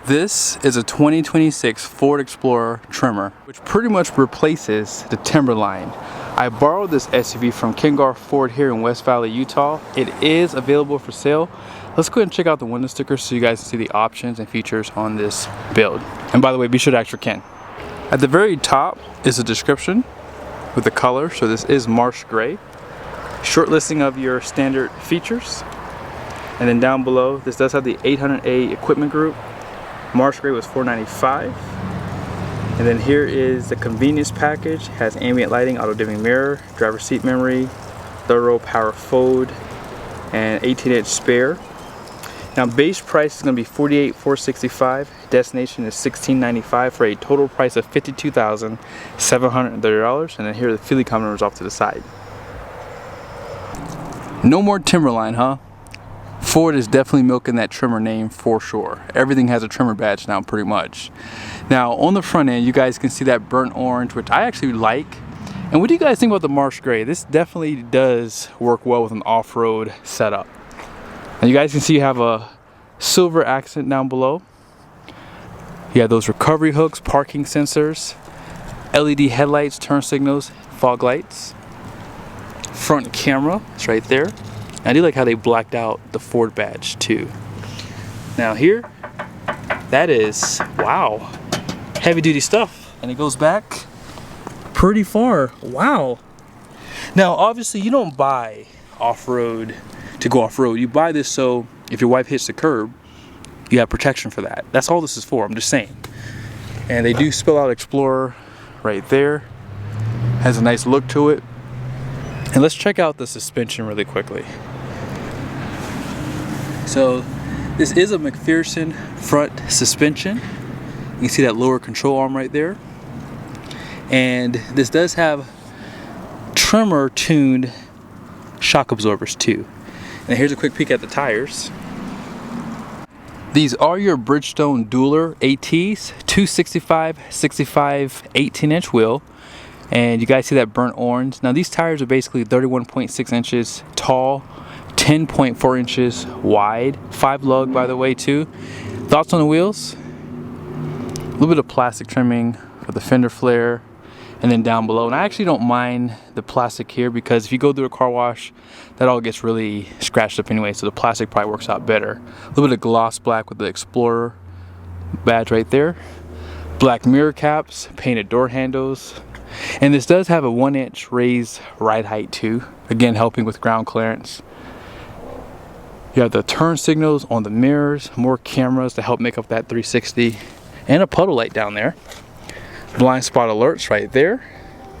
This is a 2026 Ford Explorer Tremor, which pretty much replaces the Timberline. I borrowed this SUV from Garff Ford here in West Valley, Utah. It is available for sale. Let's go ahead and check out the window stickers so you guys can see the options and features on this build. And by the way, be sure to ask for Ken. At the very top is a description with the color, so this is MARSH gray. Short listing of your standard features. And then down below, this does have the 800A equipment group. MARSH gray was $495. And then here is the convenience package. Has ambient lighting, auto dimming mirror, driver seat memory, third row power fold, and 18-inch spare. Now base price is going to be $48,465. Destination is $1,695 for a total price of $52,730. And then here are the fuel economy numbers off to the side. No more Timberline, huh? Ford is definitely milking that Tremor name for sure. Everything has a Tremor badge now pretty much. Now on the front end you guys can see that burnt orange, which I actually like. And what do you guys think about the MARSH gray? This definitely does work well with an off-road setup. And you guys can see you have a silver accent down below. You have those recovery hooks, parking sensors, LED headlights, turn signals, fog lights. Front camera, it's right there. I do like how they blacked out the Ford badge too. Now here, that is, wow, heavy duty stuff. And it goes back pretty far, wow. Now obviously you don't buy off-road to go off-road. You buy this so if your wife hits the curb, you have protection for that. That's all this is for, I'm just saying. And they do spell out Explorer right there. Has a nice look to it. And let's check out the suspension really quickly. So this is a McPherson front suspension. You can see that lower control arm right there. And this does have Tremor tuned shock absorbers too. And here's a quick peek at the tires. These are your Bridgestone Dueler ATs, 265, 65, 18-inch wheel. And you guys see that burnt orange. Now these tires are basically 31.6 inches tall, 10.4 inches wide, 5 lug by the way too. Thoughts on the wheels? A little bit of plastic trimming for the fender flare, and then down below. And I actually don't mind the plastic here because if you go through a car wash, that all gets really scratched up anyway, so the plastic probably works out better. A little bit of gloss black with the Explorer badge right there. Black mirror caps, painted door handles. And this does have a 1-inch raised ride height too, again helping with ground clearance. You have the turn signals on the mirrors, more cameras to help make up that 360, and a puddle light down there. Blind spot alerts right there.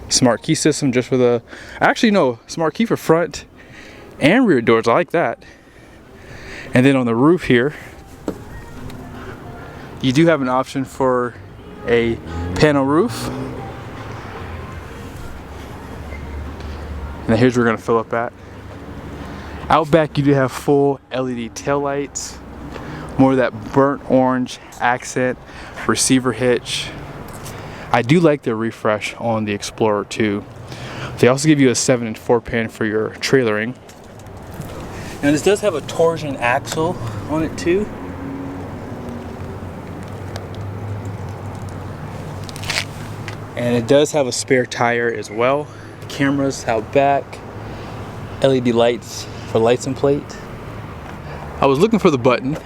Smart key system just for the, actually no, smart key for front and rear doors, I like that. And then on the roof here, you do have an option for a panel roof. And here's where we're gonna fill up at. Out back you do have full LED tail lights, more of that burnt orange accent, receiver hitch. I do like the refresh on the Explorer too. They also give you a 7-inch 4-pin for your trailering. And this does have a torsion axle on it too. And it does have a spare tire as well. Cameras out back, LED lights for license plate. I was looking for the button.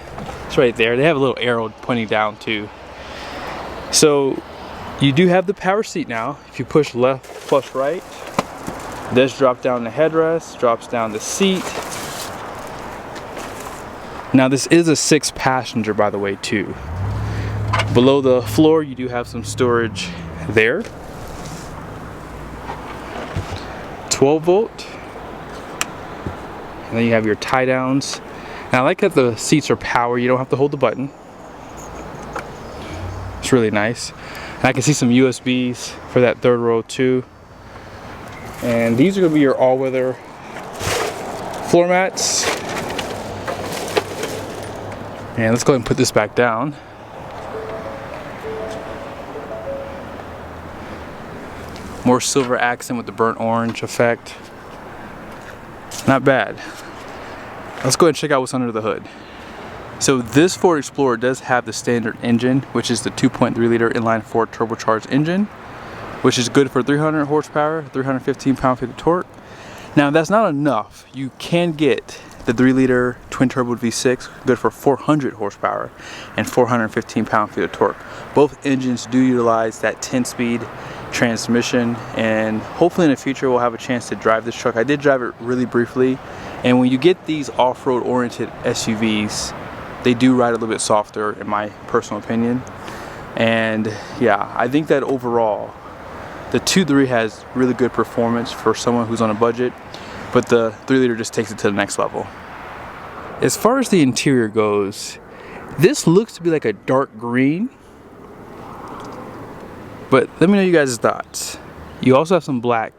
It's right there. They have a little arrow pointing down too. So you do have the power seat now. If you push left plus right, it does drop down the headrest, drops down the seat. Now this is a 6-passenger by the way too. Below the floor you do have some storage there. 12-volt. And then you have your tie downs. And I like that the seats are power. You don't have to hold the button. It's really nice. And I can see some USBs for that third row too. And these are going to be your all-weather floor mats. And let's go ahead and put this back down. More silver accent with the burnt orange effect. Not bad. Let's go ahead and check out what's under the hood. So this Ford Explorer does have the standard engine, which is the 2.3 liter inline 4 turbocharged engine, which is good for 300 horsepower, 315 pound-feet of torque. Now that's not enough. You can get the 3 liter twin turbo V6, good for 400 horsepower and 415 pound-feet of torque. Both engines do utilize that 10-speed transmission, and hopefully in the future we'll have a chance to drive this truck. I did drive it really briefly, and when you get these off-road oriented SUVs, they do ride a little bit softer in my personal opinion. And yeah, I think that overall the 2.3 has really good performance for someone who's on a budget, but the 3 liter just takes it to the next level. As far as the interior goes, this looks to be like a dark green, but let me know you guys' thoughts. You also have some black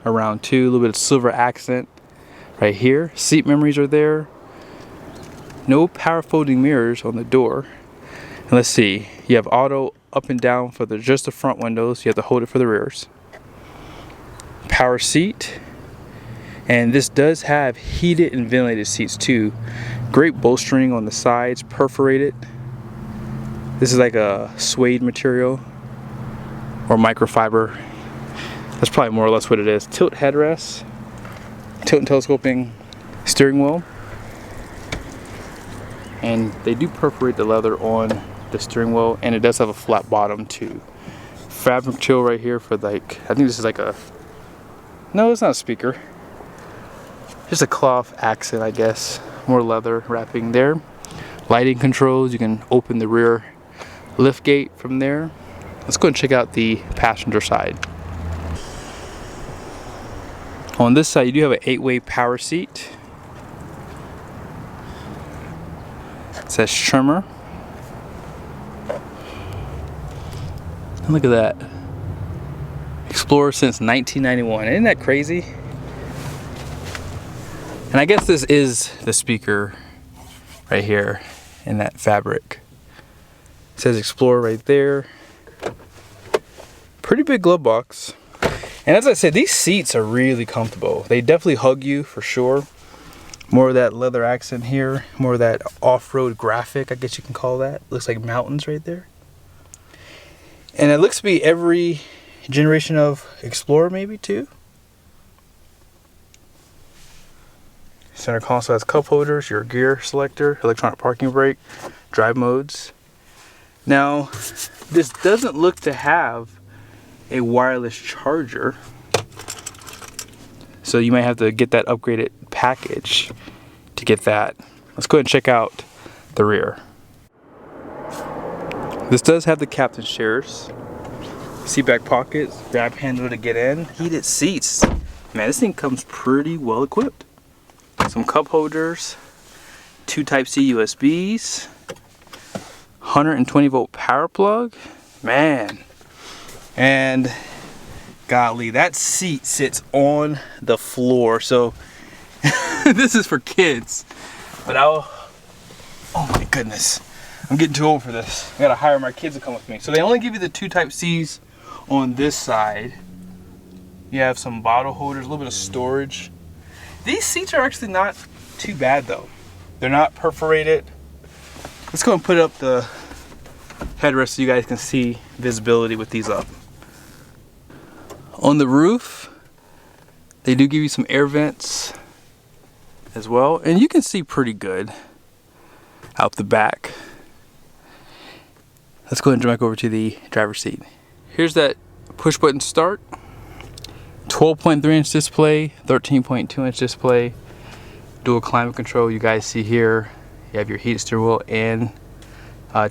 around too, a little bit of silver accent right here. Seat memories are there. No power folding mirrors on the door. And let's see, you have auto up and down for just the front windows. You have to hold it for the rears. Power seat. And this does have heated and ventilated seats too. Great bolstering on the sides, perforated. This is like a suede material or microfiber. That's probably more or less what it is. Tilt headrests, tilt and telescoping steering wheel. And they do perforate the leather on the steering wheel, and it does have a flat bottom too. Fabric material right here for, like, I think this is like a, no, it's not a speaker. Just a cloth accent, I guess. More leather wrapping there. Lighting controls, you can open the rear lift gate from there. Let's go and check out the passenger side. On this side, you do have an 8-way power seat. It says Tremor. And look at that. Explorer since 1991. Isn't that crazy? And I guess this is the speaker right here in that fabric. It says Explorer right there. Pretty big glove box. And as I said, these seats are really comfortable. They definitely hug you for sure. More of that leather accent here, more of that off-road graphic, I guess you can call that. Looks like mountains right there. And it looks to be every generation of Explorer maybe too. Center console has cup holders, your gear selector, electronic parking brake, drive modes. Now, this doesn't look to have a wireless charger, so you might have to get that upgraded package to get that. Let's go ahead and check out the rear. This does have the captain's chairs, seat back pockets, grab handle to get in, heated seats. Man, this thing comes pretty well equipped. Some cup holders, 2 Type-C USBs, 120 volt power plug. Man, and golly, that seat sits on the floor. So this is for kids, but oh my goodness, I'm getting too old for this. I gotta hire my kids to come with me. So they only give you the 2 Type-Cs on this side. You have some bottle holders, a little bit of storage. These seats are actually not too bad though. They're not perforated. Let's go and put up the headrest so you guys can see visibility with these up. On the roof, they do give you some air vents as well, and you can see pretty good out the back. Let's go ahead and jump back over to the driver's seat. Here's that push button start. 12.3 inch display, 13.2 inch display, dual climate control. You guys see here, you have your heated steering wheel and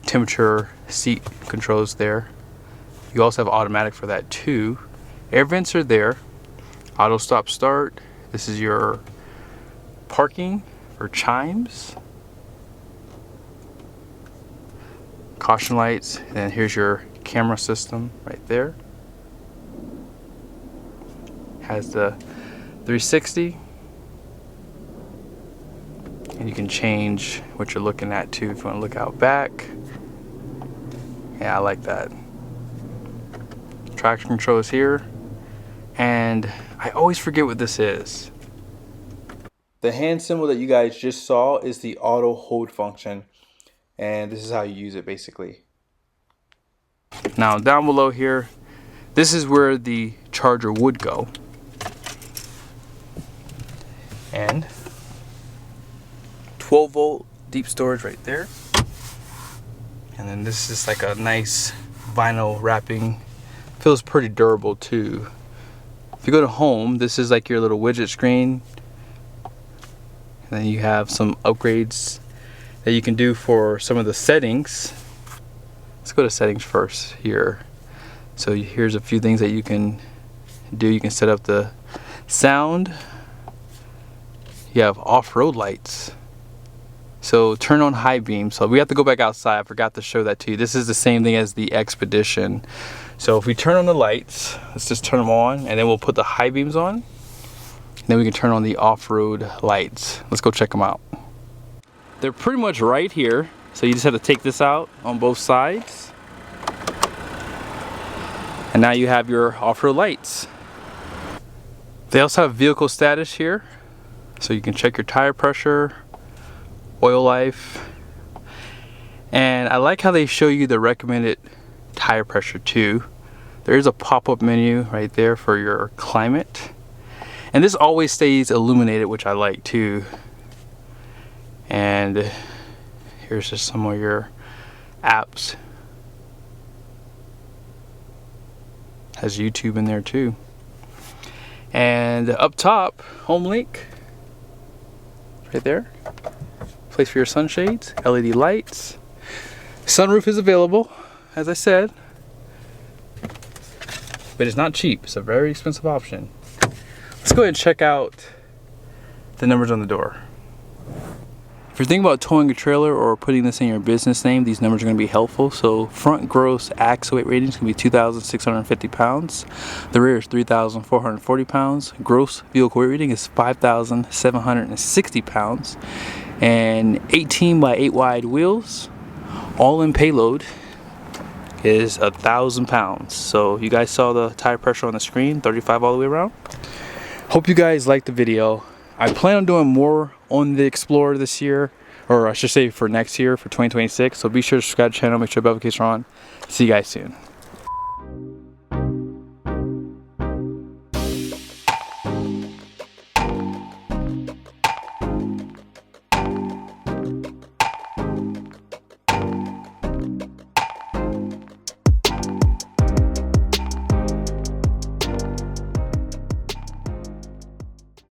temperature seat controls there. You also have automatic for that too. Air vents are there. Auto stop start. This is your parking or chimes. Caution lights, and then here's your camera system right there. Has the 360, and you can change what you're looking at too if you want to look out back. Yeah, I like that. Traction control is here, and I always forget what this is. The hand symbol that you guys just saw is the auto hold function. and this is how you use it basically. Now down below here, this is where the charger would go. And 12 volt deep storage right there. And then this is like a nice vinyl wrapping. Feels pretty durable too. If you go to home, this is like your little widget screen. And then you have some upgrades that you can do for some of the settings. Let's go to settings first here. So here's a few things that you can do. You can set up the sound. You have off-road lights. So turn on high beam. So we have to go back outside. I forgot to show that to you. This is the same thing as the Expedition. So if we turn on the lights, let's just turn them on, and then we'll put the high beams on. And then we can turn on the off-road lights. Let's go check them out. They're pretty much right here. So you just have to take this out on both sides. And now you have your off-road lights. They also have vehicle status here. So you can check your tire pressure, oil life. And I like how they show you the recommended tire pressure too. There is a pop-up menu right there for your climate. And this always stays illuminated, which I like too. And here's just some of your apps. Has YouTube in there too. And up top, home link. Right there. Place for your sunshades, LED lights. Sunroof is available, as I said. But it's not cheap. It's a very expensive option. Let's go ahead and check out the numbers on the door. If you're thinking about towing a trailer or putting this in your business name, these numbers are going to be helpful. So front gross axle weight rating is going to be 2,650 pounds. The rear is 3,440 pounds. Gross vehicle weight rating is 5,760 pounds. And 18 by 8 wide wheels. All in payload is 1,000 pounds. So you guys saw the tire pressure on the screen, 35 all the way around. Hope you guys liked the video. I plan on doing more on the Explorer this year, or I should say for next year, for 2026. So be sure to subscribe to the channel, make sure bell notifications are on. See you guys soon.